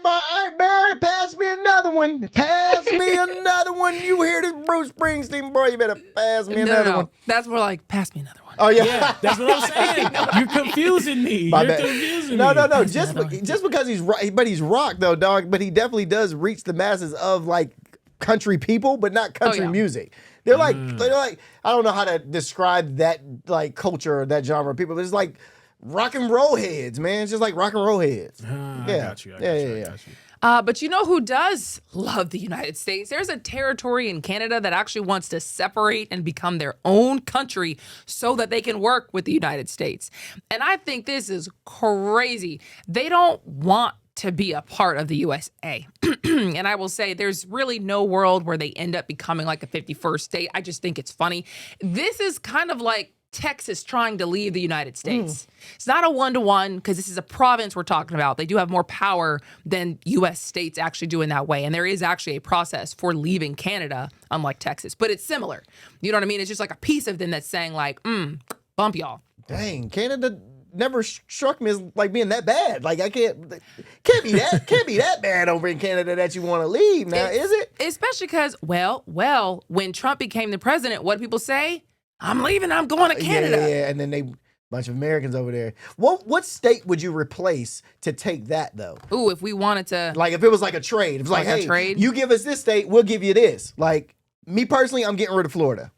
Barry, pass me another one. Pass me another one. You hear this Bruce Springsteen, bro? You better pass me another one. That's more like, pass me another one. Oh, yeah. Yeah, that's what I'm saying. You're confusing me. My You're bad. confusing No, me. no, no. Just because he's rock, but he's rock though, dog. But he definitely does reach the masses of like country people, but not country yeah. music. They're like, I don't know how to describe that like culture or that genre of people. But it's like rock and roll heads, man. It's just like rock and roll heads. I got you. I got you. But you know who does love the United States? There's a territory in Canada that actually wants to separate and become their own country so that they can work with the United States. And I think this is crazy. They don't want to be a part of the USA. And I will say there's really no world where they end up becoming like a 51st state. I just think it's funny. This is kind of like Texas trying to leave the United States. It's not a one-to-one because this is a province we're talking about. They do have more power than U.S. states actually do in that way. And there is actually a process for leaving Canada, unlike Texas. But it's similar. You know what I mean? It's just like a piece of them that's saying like, bump y'all. Dang, Canada never struck me as like being that bad. Like I can't be that bad over in Canada that you want to leave now, is it? Especially because, well, when Trump became the president, what do people say? I'm leaving. I'm going to Canada. Yeah, and then they bunch of Americans over there. What state would you replace to take that though? Ooh, if we wanted to. Like if it was like a trade, it was like, Like a hey, trade? you give us this state, we'll give you this. Like me personally, I'm getting rid of Florida.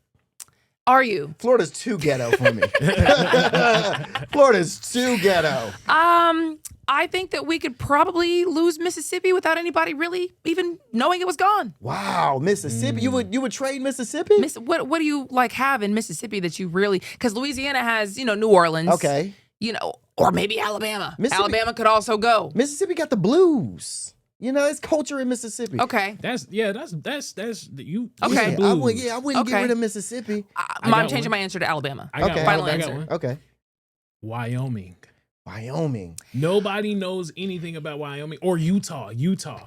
Are you? Florida's too ghetto for me. Florida's too ghetto. I think that we could probably lose Mississippi without anybody really even knowing it was gone. Wow, Mississippi. You would trade Mississippi? What do you like have in Mississippi that you really? Because Louisiana has New Orleans. Okay. Or maybe Alabama. Mississippi- Alabama could also go. Mississippi got the blues. It's culture in Mississippi. Okay. That's you. Okay. Yeah, I wouldn't get Okay. ing of Mississippi. I'm got changing one. my answer to Alabama. I got Okay. one. Final I got answer. one. Okay. Wyoming. Wyoming. Nobody knows anything about Wyoming or Utah. No,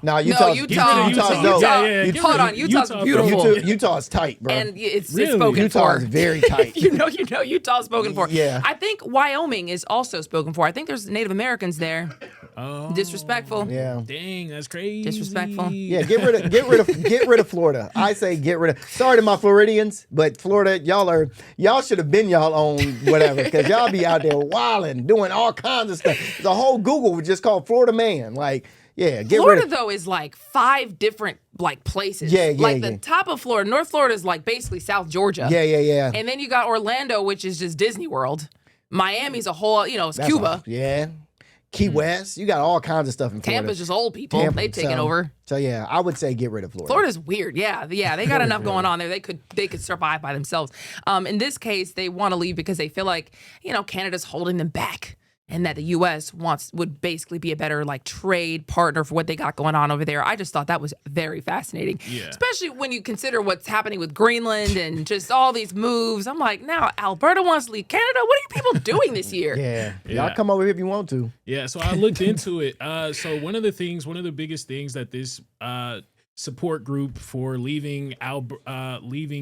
No, Utah's Utah. Utah's Utah. dope. Hold on, Utah's beautiful. Utah's tight, bro. And it's Really? spoken Utah is for. very tight. you know Utah's spoken for. Yeah. I think Wyoming is also spoken for. I think there's Native Americans there. Oh, Disrespectful. Yeah. dang, that's crazy. Disrespectful. Yeah, get rid of Florida. I say get rid of. Sorry to my Floridians, but Florida, y'all should have been y'all own whatever, because y'all be out there wilding, doing all kinds of stuff. The whole Google would just call Florida man. Like, yeah, get Florida, rid of. though, is like 5 different like places. Yeah, Like yeah. the top of Florida, North Florida is like basically South Georgia. Yeah. And then you got Orlando, which is just Disney World. Miami's a whole, it's That's Cuba. all. Yeah. Key West, you got all kinds of stuff in Florida. Tampa's just old people. Tampa, They've taken so- over. So yeah, I would say get rid of Florida. Florida's weird. Yeah, they got enough going on there. They could survive by themselves. In this case, they want to leave because they feel like, Canada's holding them back. and that the U.S. would basically be a better like trade partner for what they got going on over there. I just thought that was very fascinating, especially when you consider what's happening with Greenland and just all these moves. I'm like, now Alberta wants to leave Canada. What are you people doing this year? Y'all come over here if you want to. Yeah, so I looked into it. So one of the biggest things that this support group for leaving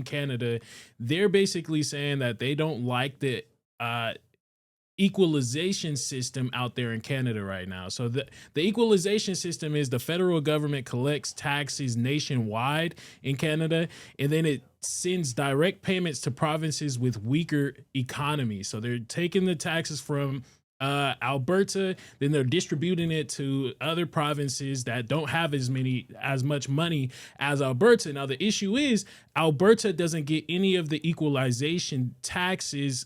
Canada, they're basically saying that they don't like the equalization system out there in Canada right now. So the equalization system is the federal government collects taxes nationwide in Canada, and then it sends direct payments to provinces with weaker economies. So they're taking the taxes from Alberta, then they're distributing it to other provinces that don't have as much money as Alberta. Now the issue is Alberta doesn't get any of the equalization taxes,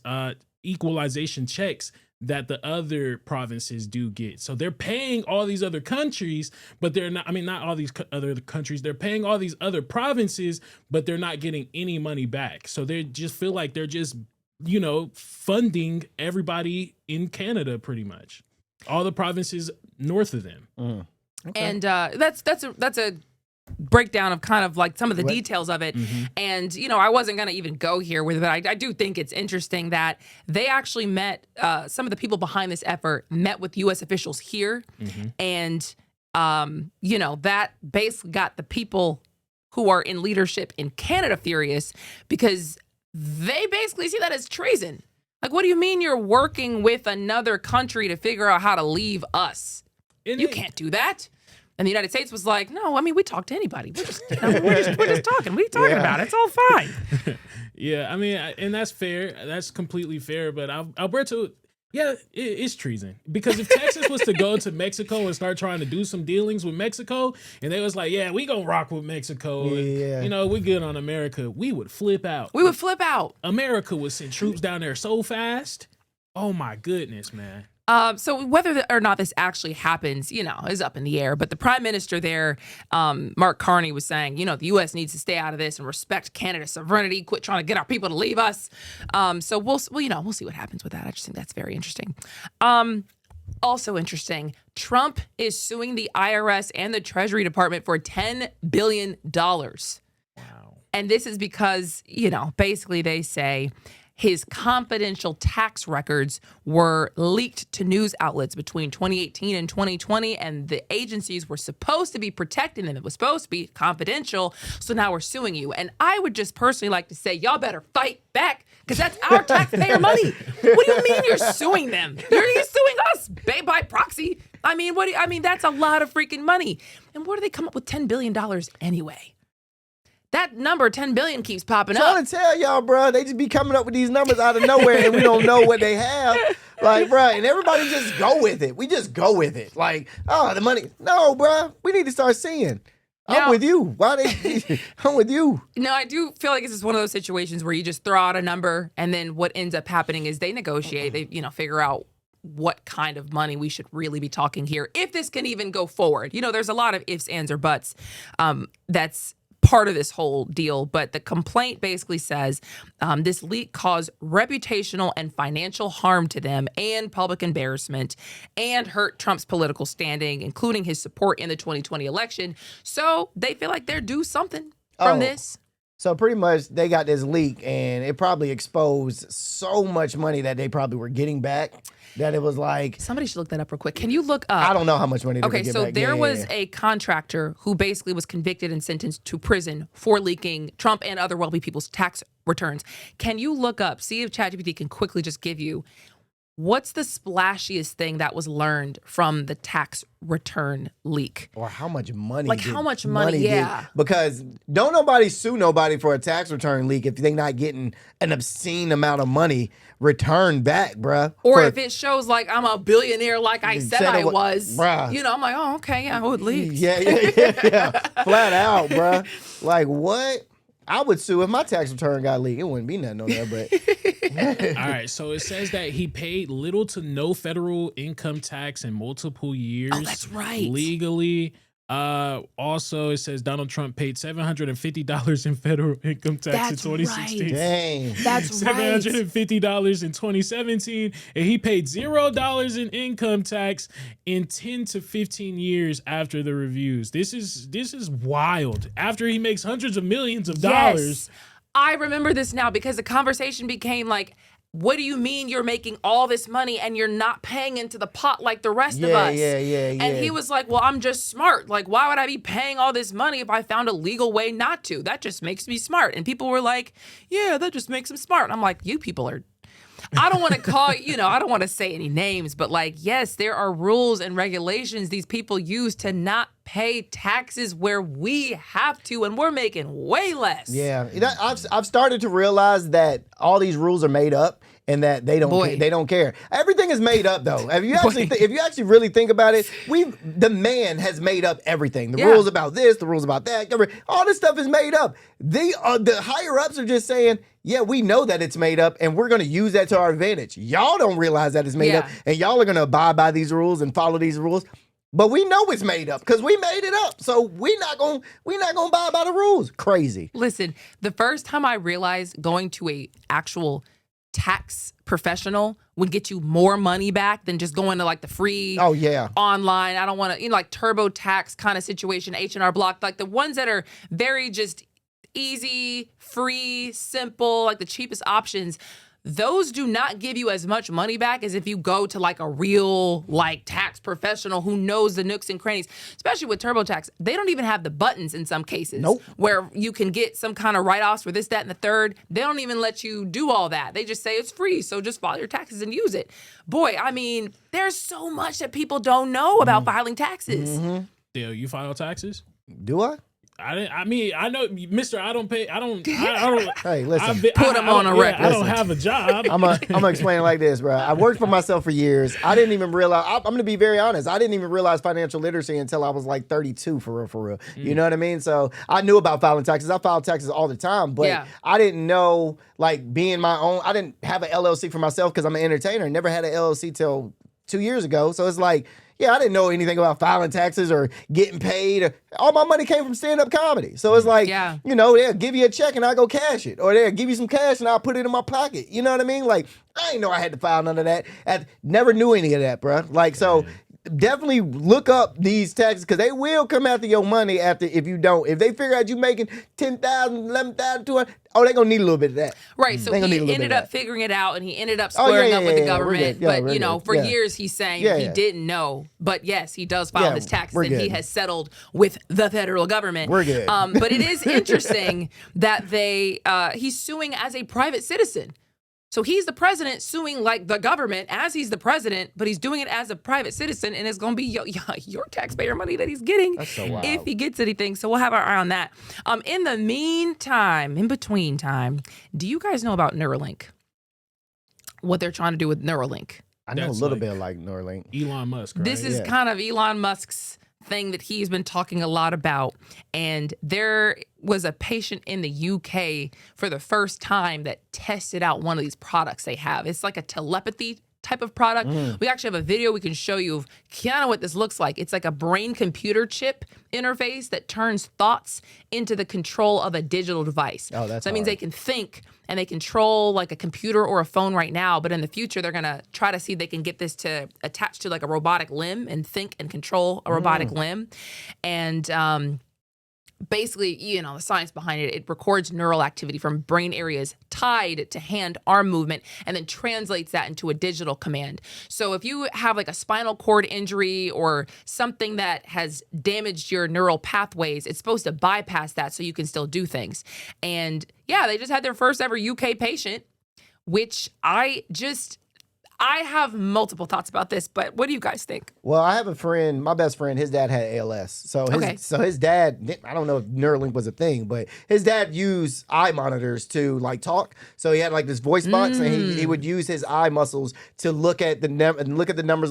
equalization checks that the other provinces do get. So they're paying all these other countries, but they're not, not all these other countries, they're paying all these other provinces, but they're not getting any money back. So they just feel like they're just, funding everybody in Canada pretty much. All the provinces north of them. Okay. And that's a breakdown of kind of like some of the details of it. And, I wasn't going to even go here with it, but I do think it's interesting that they actually met, some of the people behind this effort met with U.S. officials here. And, that basically got the people who are in leadership in Canada furious because they basically see that as treason. Like, what do you mean you're working with another country to figure out how to leave us? You can't do that. And the United States was like, no, we talk to anybody. We're just, we're just talking. What are you talking about? It's all fine. And that's fair. That's completely fair. But Alberta, it's treason. Because if Texas was to go to Mexico and start trying to do some dealings with Mexico, and they was like, we gonna rock with Mexico, and, we good on America, we would flip out. America would send troops down there so fast. Oh my goodness, man. So whether or not this actually happens, is up in the air. But the prime minister there, Mark Carney, was saying, the U.S. needs to stay out of this and respect Canada's sovereignty. Quit trying to get our people to leave us. So we'll see what happens with that. I just think that's very interesting. Also interesting, Trump is suing the IRS and the Treasury Department for $10 billion. Wow. And this is because, basically they say his confidential tax records were leaked to news outlets between 2018 and 2020, and the agencies were supposed to be protecting them. It was supposed to be confidential, so now we're suing you. And I would just personally like to say, y'all better fight back, because that's our taxpayer money. What do you mean you're suing them? You're suing us by proxy. That's a lot of freaking money. And where do they come up with $10 billion anyway? That number, 10 billion, keeps popping up. I'm trying to tell y'all, bro, they just be coming up with these numbers out of nowhere and we don't know what they have. Like, bro, and everybody just go with it. We just go with it. Like, the money. No, bro, we need to start seeing. I'm with you. I'm with you. No, I do feel like this is one of those situations where you just throw out a number and then what ends up happening is they negotiate. They, figure out what kind of money we should really be talking here. If this can even go forward. There's a lot of ifs, ands, or buts. That's part of this whole deal, but the complaint basically says this leak caused reputational and financial harm to them and public embarrassment and hurt Trump's political standing, including his support in the 2020 election. So they feel like they're due something from this. So pretty much they got this leak and it probably exposed so much money that they probably were getting back that it was like... Somebody should look that up real quick. Can you look up... I don't know how much money they get back. Okay, so there was a contractor who basically was convicted and sentenced to prison for leaking Trump and other wealthy people's tax returns. Can you look up, see if ChatGPT can quickly just give you what's the splashiest thing that was learned from the tax return leak? Or how much money? Like how much money, yeah. Because don't nobody sue nobody for a tax return leak if they're not getting an obscene amount of money returned back, bruh. Or if it shows like I'm a billionaire like I said I was, bruh. I'm like, oh, okay, yeah, it leaked. Yeah. Flat out, bruh. Like what? I would sue if my tax return got leaked. It wouldn't be nothing on there, but... All right, so it says that he paid little to no federal income tax in multiple years. Oh, that's right. Legally. Also, it says Donald Trump paid $750 in federal income tax That's in 2016. right. Dang. That's right. $750 in 2017, and he paid $0 in income tax in 10 to 15 years after the reviews. This is wild. After he makes hundreds of millions of dollars. Yes. I remember this now because the conversation became like, what do you mean you're making all this money and you're not paying into the pot like the rest of us? Yeah. And he was like, well, I'm just smart. Like, why would I be paying all this money if I found a legal way not to? That just makes me smart. And people were like, yeah, that just makes him smart. And I'm like, you people are, I don't want to call, I don't want to say any names, but like, yes, there are rules and regulations these people use to not pay taxes where we have to, and we're making way less. Yeah, I've started to realize that all these rules are made up and that they don't care. Everything is made up though. If you actually really think about it, the man has made up everything. The rules about this, the rules about that, all this stuff is made up. The higher ups are just saying, yeah, we know that it's made up and we're going to use that to our advantage. Y'all don't realize that it's made up and y'all are going to abide by these rules and follow these rules. But we know it's made up because we made it up. So we're not gonna abide by the rules. Crazy. Listen, the first time I realized going to a actual tax professional would get you more money back than just going to like the free online. I don't want to, like TurboTax kind of situation, H&R Block, like the ones that are very just easy, free, simple, like the cheapest options. Those do not give you as much money back as if you go to like a real like tax professional who knows the nooks and crannies, especially with TurboTax. They don't even have the buttons in some cases where you can get some kind of write-offs for this, that, and the third. They don't even let you do all that. They just say it's free, so just file your taxes and use it. Boy, I mean, there's so much that people don't know about filing taxes. Dale, you file taxes? Do I? I know, Mister. I don't pay. I don't. Hey, listen. Put him on a record. I don't have a job. I'm gonna explain it like this, bro. I worked for myself for years. I didn't even realize. I'm gonna be very honest. I didn't even realize financial literacy until I was like 32, for real. You know what I mean? So I knew about filing taxes. I filed taxes all the time, but I didn't know like being my own. I didn't have an LLC for myself because I'm an entertainer. Never had an LLC till 2 years ago. So it's like. Yeah, I didn't know anything about filing taxes or getting paid. All my money came from stand-up comedy. So it's like, they'll give you a check and I'll go cash it. Or they'll give you some cash and I'll put it in my pocket. You know what I mean? Like, I didn't know I had to file none of that. I never knew any of that, bro. Like, so definitely look up these taxes because they will come after your money if you don't. If they figure out you making $10,000, $11,200, they're going to need a little bit of that. Right, so he ended up figuring it out and he ended up squaring up with the government. But, for years he's saying he didn't know. But yes, he does file his taxes and he has settled with the federal government. We're good. But it is interesting that he's suing as a private citizen. So he's the president suing like the government as he's the president, but he's doing it as a private citizen, and it's going to be your taxpayer money that he's getting if he gets anything. So we'll have our eye on that. In the meantime, in between time, do you guys know about Neuralink? What they're trying to do with Neuralink? I know a little bit like Neuralink. Elon Musk, right? This is kind of Elon Musk's thing that he's been talking a lot about. And there was a patient in the UK for the first time that tested out one of these products they have. It's like a telepathy type of product. We actually have a video we can show you of kind of what this looks like. It's like a brain-computer chip interface that turns thoughts into the control of a digital device. Oh, that's so that means they can think and they control like a computer or a phone right now, but in the future they're gonna try to see if they can get this to attach to like a robotic limb and think and control a robotic limb. And basically, the science behind it, it records neural activity from brain areas tied to hand-arm movement and then translates that into a digital command. So if you have like a spinal cord injury or something that has damaged your neural pathways, it's supposed to bypass that so you can still do things. And yeah, they just had their first ever UK patient, which I have multiple thoughts about this, but what do you guys think? Well, I have a friend, my best friend, his dad had ALS. So his dad, I don't know if Neuralink was a thing, but his dad used eye monitors to like talk. So he had like this voice box and he would use his eye muscles to look at the numbers,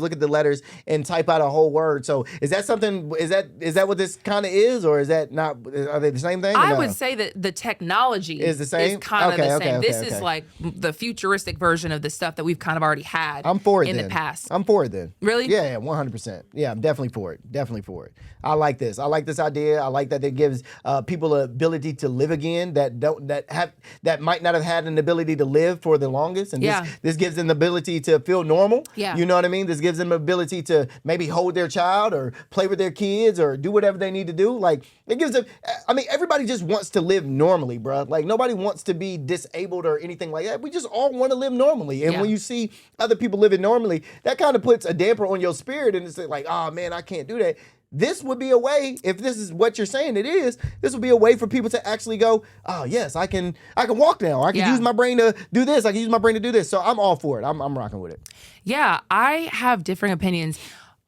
look at the letters and type out a whole word. So is that something, is that what this kind of is, or is that not, are they the same thing? I would say that the technology is the same. Is kind of the same. This is like the futuristic version of the stuff that we've kind of already had I'm for it in then. the past. I'm for it then. Really? Yeah, 100%. Yeah, I'm definitely for it. Definitely for it. I like this. I like this idea. I like that it gives people an ability to live again that might not have had an ability to live for the longest. And this gives them the ability to feel normal. Yeah. You know what I mean? This gives them the ability to maybe hold their child or play with their kids or do whatever they need to do. Like, it gives them, I mean, everybody just wants to live normally, bro. Like, nobody wants to be disabled or anything like that. We just all want to live normally. And when you see other people living normally, that kind of puts a damper on your spirit, and it's like, oh man, I can't do that. This would be a way, if this is what you're saying it is, this would be a way for people to actually go, oh yes, I can walk now. I can use my brain to do this. I can use my brain to do this. So I'm all for it. I'm rocking with it. Yeah, I have different opinions.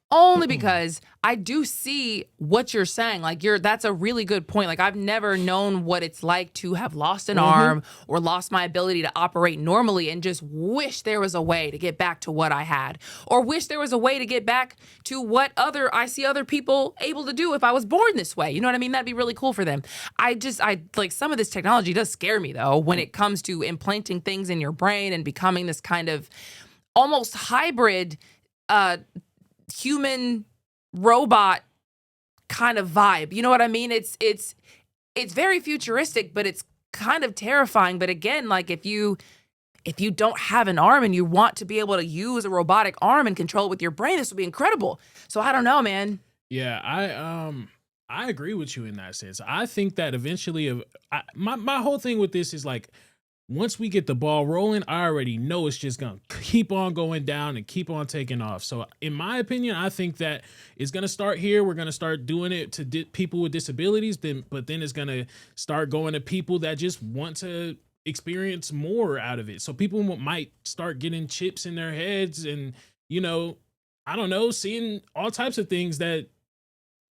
Only because I do see what you're saying. Like, that's a really good point. Like, I've never known what it's like to have lost an arm or lost my ability to operate normally, and just wish there was a way to get back to what I had, or wish there was a way to get back to what I see other people able to do if I was born this way. You know what I mean? That'd be really cool for them. I like, some of this technology does scare me though, when it comes to implanting things in your brain and becoming this kind of almost hybrid, human robot kind of vibe. You know what I mean? It's very futuristic, but it's kind of terrifying. But again, like, if you don't have an arm and you want to be able to use a robotic arm and control it with your brain, this would be incredible. So I don't know, man. Yeah, I agree with you in that sense. I think that eventually, my whole thing with this is like, once we get the ball rolling, I already know it's just going to keep on going down and keep on taking off. So in my opinion, I think that it's going to start here. We're going to start doing it to people with disabilities, but then it's going to start going to people that just want to experience more out of it. So people might start getting chips in their heads and, you know, I don't know, seeing all types of things that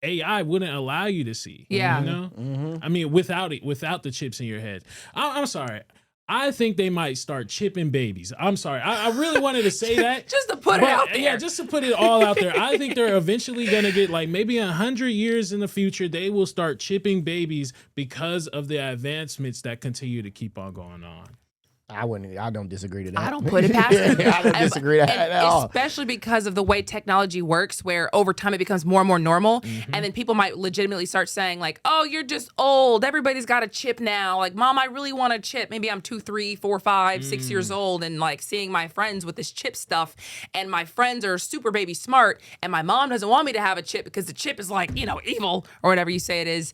AI wouldn't allow you to see. Yeah. You know? I mean, without the chips in your head. I'm sorry. I think they might start chipping babies. I'm sorry. I really wanted to say that. Just to put it out there. Yeah, just to put it all out there. I think they're eventually going to get, like, maybe 100 years in the future, they will start chipping babies because of the advancements that continue to keep on going on. I don't disagree to that. I don't put it past them. I don't disagree at all. Especially because of the way technology works, where over time it becomes more and more normal. And then people might legitimately start saying like, oh, you're just old. Everybody's got a chip now. Like, mom, I really want a chip. Maybe I'm 2, 3, 4, 5, 6 years old, and like seeing my friends with this chip stuff, and my friends are super baby smart, and my mom doesn't want me to have a chip because the chip is like, you know, evil or whatever you say it is.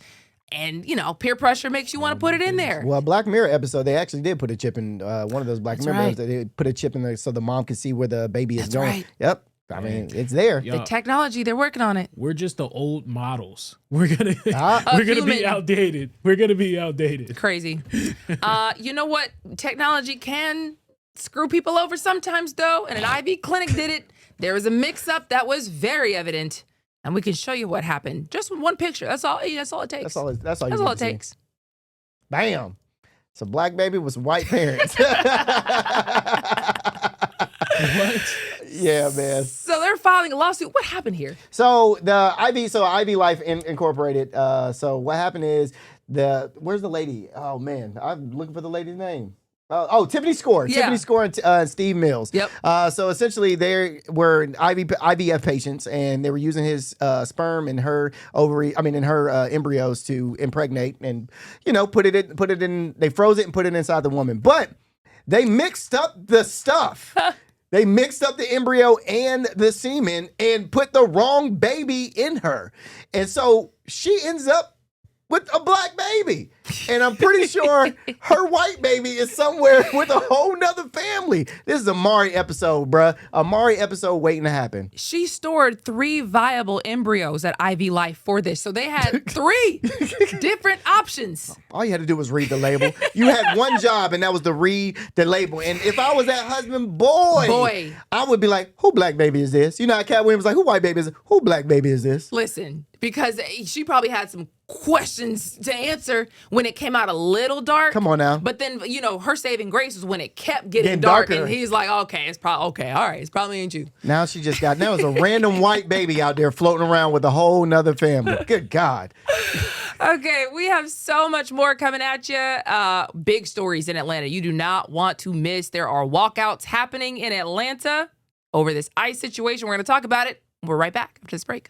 And, you know, peer pressure makes you want to put it in there. Well, Black Mirror episode, they actually did put a chip in one of those Black Mirror episodes. They put a chip in there so the mom could see where the baby is going. Right. Yep. I mean, it's there. Yo, The technology, they're working on it. we're just the old models. We're gonna be outdated. We're gonna be outdated. Crazy. You know what? Technology can screw people over sometimes, though. And an IV clinic did it. There was a mix-up that was very evident. And we can show you what happened. Just with one picture. That's all it takes. That's all That's you all need it to see. takes. Bam. It's a black baby with some white parents. What? Yeah, man. So they're filing a lawsuit. What happened here? So IV Life Incorporated. So what happened is where's the lady? Oh man, I'm looking for the lady's name. Tiffany Score. Yeah. Tiffany Score and Steve Mills. Yep. So essentially, they were IVF patients, and they were using his sperm in her embryos to impregnate, and put it in. They froze it and put it inside the woman, but they mixed up the stuff. They mixed up the embryo and the semen and put the wrong baby in her, and so she ends up with a black baby. And I'm pretty sure her white baby is somewhere with a whole nother family. This is a Maury episode, bruh. A Maury episode waiting to happen. She stored 3 viable embryos at IV Life for this. So they had 3 different options. All you had to do was read the label. You had one job, and that was to read the label. And if I was that husband, boy, I would be like, who black baby is this? You know how Cat Williams was like, who white baby is this? Who black baby is this? Listen, because she probably had some questions to answer when it came out a little dark. Come on now. But then, her saving grace was when it kept getting dark, darker. and he's like, okay, it's probably, okay, all right, it's probably ain't you. Now now it's a random white baby out there floating around with a whole nother family. Good God. Okay, we have so much more coming at you. Big stories in Atlanta. You do not want to miss. There are walkouts happening in Atlanta over this ICE situation. We're going to talk about it. We're right back after this break.